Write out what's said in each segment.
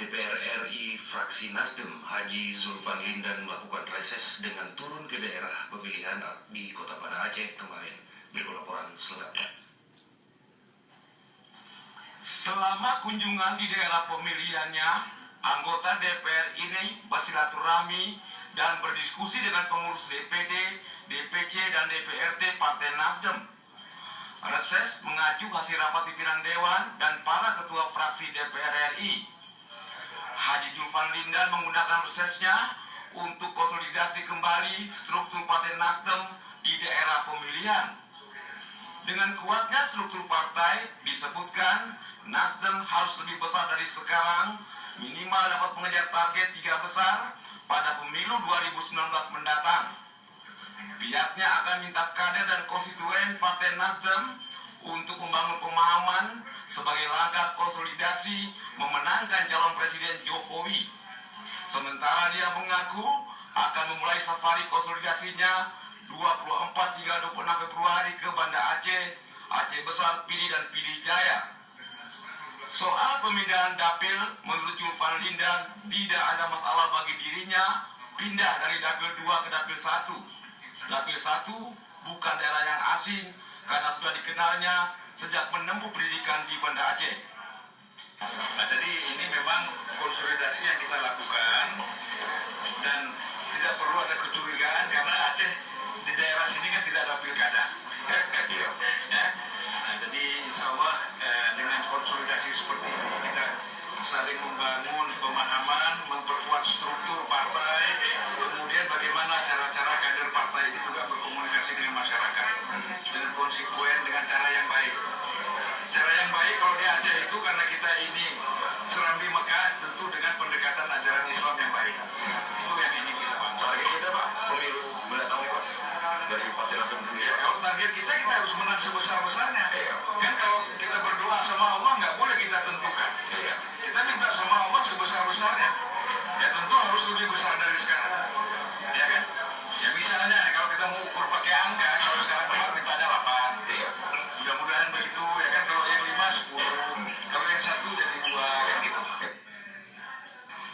DPR RI fraksi Nasdem Haji Zulfan Lindan melakukan reses dengan turun ke daerah pemilihan di Kota Banda Aceh kemarin. Berikut laporan selengkapnya. Selama kunjungan di daerah pemilihannya, anggota DPR ini bersilaturahmi dan berdiskusi dengan pengurus DPD, DPC, dan DPRD Partai Nasdem. Reses mengacu hasil rapat pimpinan Dewan dan para ketua fraksi DPR RI. Haji Zulfan Lindan menggunakan resesnya untuk konsolidasi kembali struktur Partai Nasdem di daerah pemilihan. Dengan kuatnya struktur partai, disebutkan Nasdem harus lebih besar dari sekarang, minimal dapat mengejar target 3 besar pada pemilu 2019 mendatang. Pihaknya akan minta kader dan konstituen Partai Nasdem untuk membangun pemahaman sebagai langkah konsolidasi memenangkan calon Presiden Jokowi. Sementara dia mengaku akan memulai safari konsolidasinya 24 hingga 26 Februari ke Banda Aceh, Aceh Besar, Pidi, dan Pidi Jaya. Soal pemindahan dapil, menurut Zulfan Lindan, tidak ada masalah bagi dirinya pindah dari dapil 2 ke dapil 1. Dapil 1 bukan daerah yang asing karena sudah dikenalnya sejak menempuh pendidikan di Banda Aceh. Nah, jadi ini memang konsolidasi yang kita lakukan dan tidak perlu ada kecurigaan karena Aceh di daerah sini kan tidak ada pilkada. Ya. Nah, jadi insya Allah dengan konsolidasi seperti ini kita saling membangun pemahaman, memperkuat struktur partai, kemudian bagaimana cara-cara kader partai ini juga berkomunikasi dengan masyarakat dengan konsekuen, dengan cara yang baik. Cara yang baik kalau di Aceh itu karena kita ini Serambi Mekah, tentu dengan pendekatan ajaran Islam yang baik. Itu yang ini kita bangun. Target kita Pak, pemilu mendatang Pak, dari Partai Nasdem sendiri. Ya, kalau target kita harus menang sebesar-besarnya. Kan kalau kita berdoa sama Allah nggak boleh kita tentukan. Kita minta sama Allah sebesar-besarnya. Ya tentu harus lebih besar dari sekarang. Ya kan? Ya misalnya kalau kita mau ukur pakai angka, kalau sekarang kemarin mintanya 8. Mudah-mudahan begitu ya kan, kalau yang 5 10, kalau yang 1 jadi 2 kan gitu.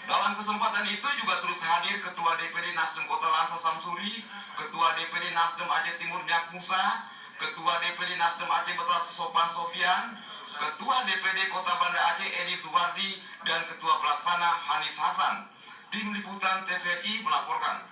Dalam kesempatan itu juga turut hadir Ketua DPD Nasdem Kota Langsa Samsuri, Ketua DPD Nasdem Aceh Timur Nyak Musa, Ketua DPD Nasdem Aceh Besar Sopan Sofian, Ketua DPD Kota Banda Aceh Edi Suwardi, dan Ketua Pelaksana Hanis Hasan. Tim Liputan TVRI melaporkan.